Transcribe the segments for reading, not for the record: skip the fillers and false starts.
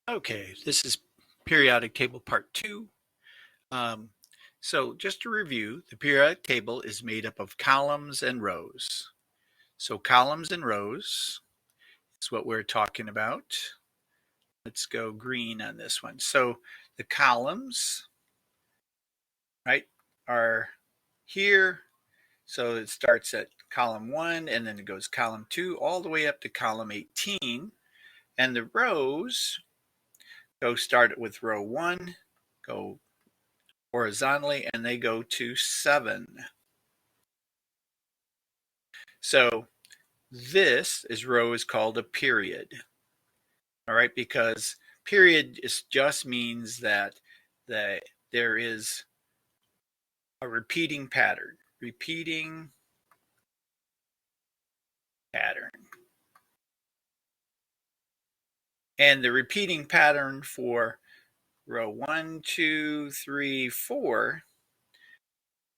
Okay, this is periodic table part 2. Um, so just to review, the periodic table is made up of columns and rows. So columns and rows is what we're talking about. Let's go green on this one. So the columns, right, are here. So it starts at column 1 and then it goes column 2 all the way up to column 18. And the rows start with row 1, go horizontally, and they go to 7. So this row is called a period. All right, because period just means that there is a repeating pattern. And the repeating pattern for row 1, 2, 3, 4,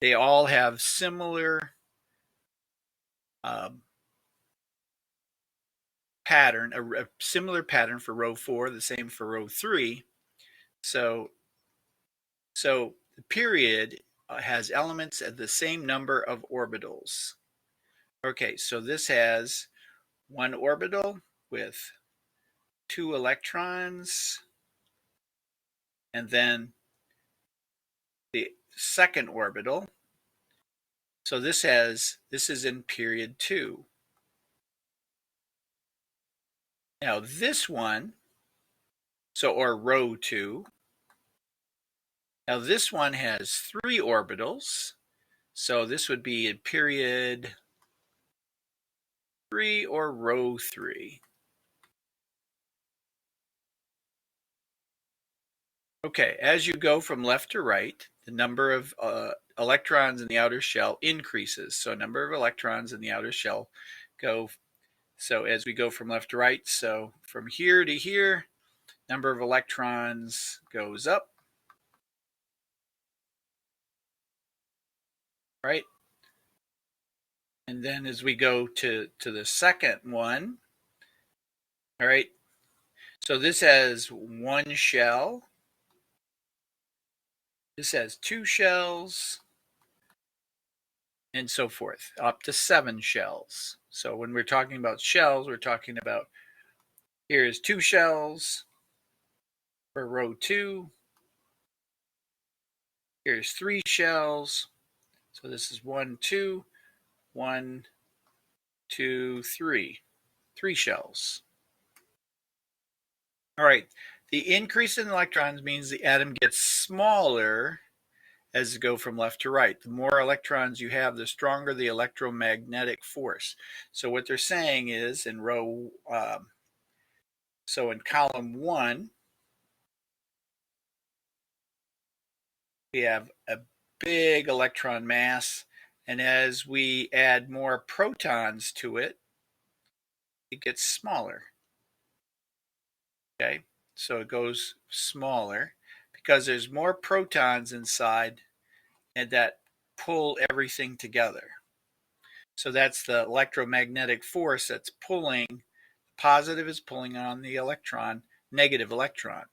they all have similar pattern, a similar pattern for row 4, the same for row 3. So the period has elements at the same number of orbitals. Okay, so this has one orbital with 2 electrons, and then the second orbital. So this is in period 2. Now this one, or row 2. Now this one has 3 orbitals. So this would be in period 3 or row 3. Okay, as you go from left to right, the number of electrons in the outer shell increases. So number of electrons in the outer shell go. So as we go from left to right, so from here to here, number of electrons goes up, right? And then as we go to the second one, all right, so this has 1 shell. This has 2 shells, and so forth, up to 7 shells. So when we're talking about shells, we're talking about here's 2 shells for row 2. Here's 3 shells. So this is 1, 2, 1, 2, 3. 3 shells. All right. The increase in electrons means the atom gets smaller as you go from left to right. The more electrons you have, the stronger the electromagnetic force. So what they're saying is in in column 1, we have a big electron mass, and as we add more protons to it, it gets smaller. Okay, so it goes smaller because there's more protons inside and that pull everything together. So that's the electromagnetic force that's pulling. Positive is pulling on the electron, negative electron.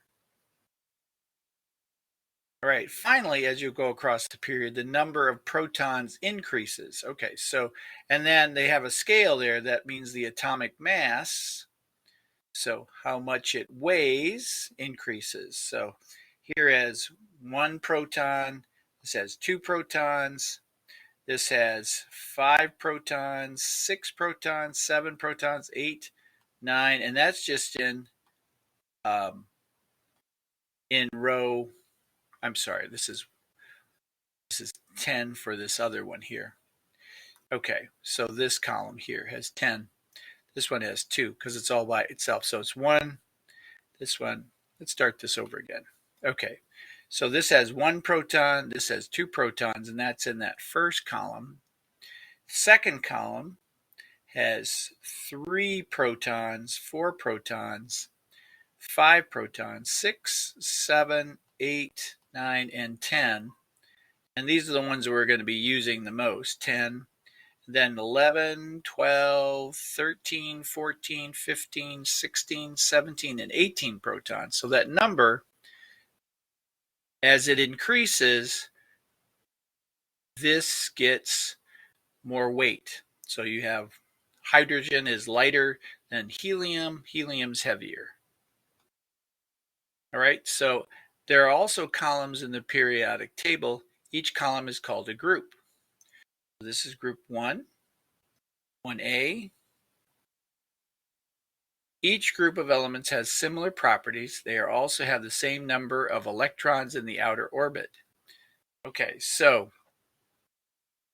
All right, finally, as you go across the period, the number of protons increases. Okay, so, and then they have a scale there that means the atomic mass. So how much it weighs increases. So here has 1 proton, this has 2 protons, this has 5 protons, 6 protons, 7 protons, 8, 9, and that's just in row, I'm sorry, this is 10 for this other one here. Okay, so this column here has 10. This one has 2 because it's all by itself. So it's 1, this one. Let's start this over again. Okay, so this has 1 proton, this has 2 protons, and that's in that first column. Second column has 3 protons, 4 protons, 5 protons, 6, 7, 8, 9, and 10. And these are the ones that we're going to be using the most, 10. then 11, 12, 13, 14, 15, 16, 17, and 18 protons. So that number, as it increases, this gets more weight. So you have hydrogen is lighter than helium, helium's heavier. All right, so there are also columns in the periodic table. Each column is called a group. This is group 1, 1A. Each group of elements has similar properties. They also have the same number of electrons in the outer orbit. Okay, so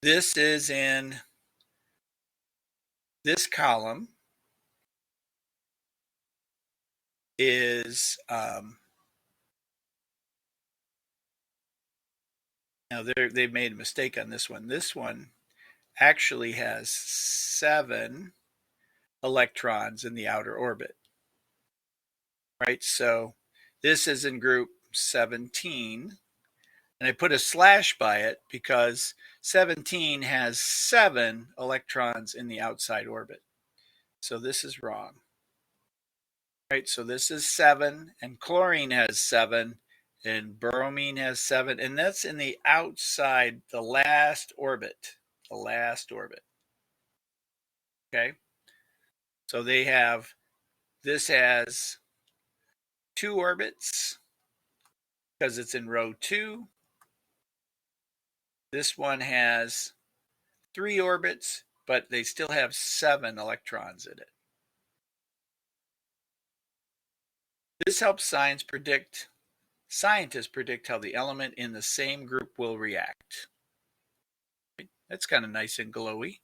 this is in this column is now they've made a mistake on this one. This one actually has 7 electrons in the outer orbit. Right, so this is in group 17, and I put a slash by it because 17 has 7 electrons in the outside orbit. So this is wrong. Right, so this is 7, and chlorine has 7, and bromine has 7, and that's in the outside, the last orbit. The last orbit. Okay, so they have, this has 2 orbits because it's in row 2. This one has 3 orbits, but they still have 7 electrons in it. This helps scientists predict how the element in the same group will react. That's kind of nice and glowy.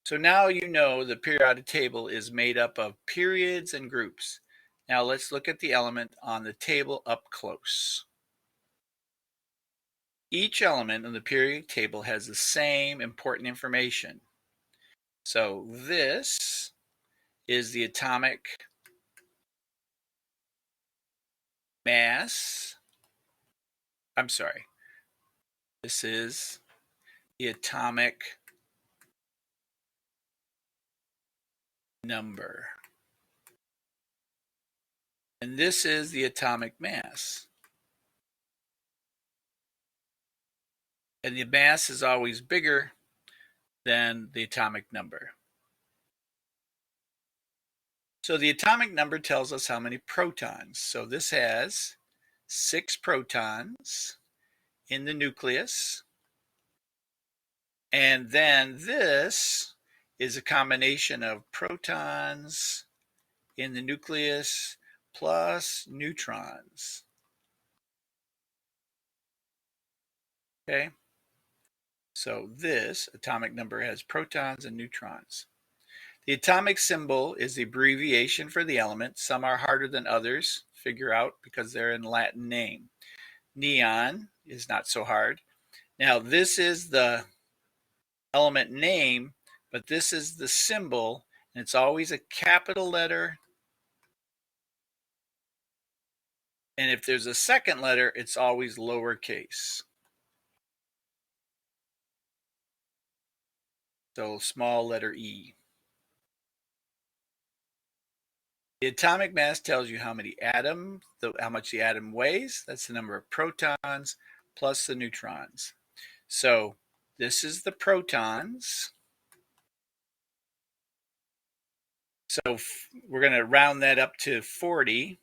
So now you know the periodic table is made up of periods and groups. Now let's look at the element on the table up close. Each element on the periodic table has the same important information. So this is the atomic mass. I'm sorry. This is the atomic number. And this is the atomic mass. And the mass is always bigger than the atomic number. So the atomic number tells us how many protons. So this has 6 protons in the nucleus. And then this is a combination of protons in the nucleus plus neutrons. Okay, so this atomic number has protons and neutrons. The atomic symbol is the abbreviation for the element. Some are harder than others to figure out because they're in Latin name. Neon is not so hard. Now this is the element name, but this is the symbol, and it's always a capital letter. And if there's a second letter, it's always lowercase. So small letter E. The atomic mass tells you how much the atom weighs. That's the number of protons plus the neutrons. So this is the protons. So we're going to round that up to 40.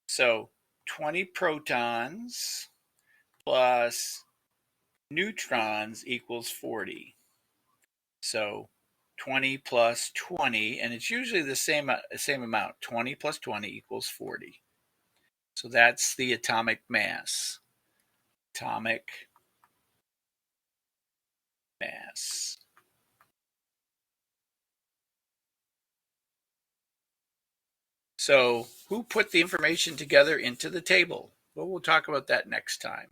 So 20 protons plus neutrons equals 40. So 20 plus 20, and it's usually the same amount. 20 plus 20 equals 40. So that's the atomic mass. Atomic mass. So who put the information together into the table? Well, we'll talk about that next time.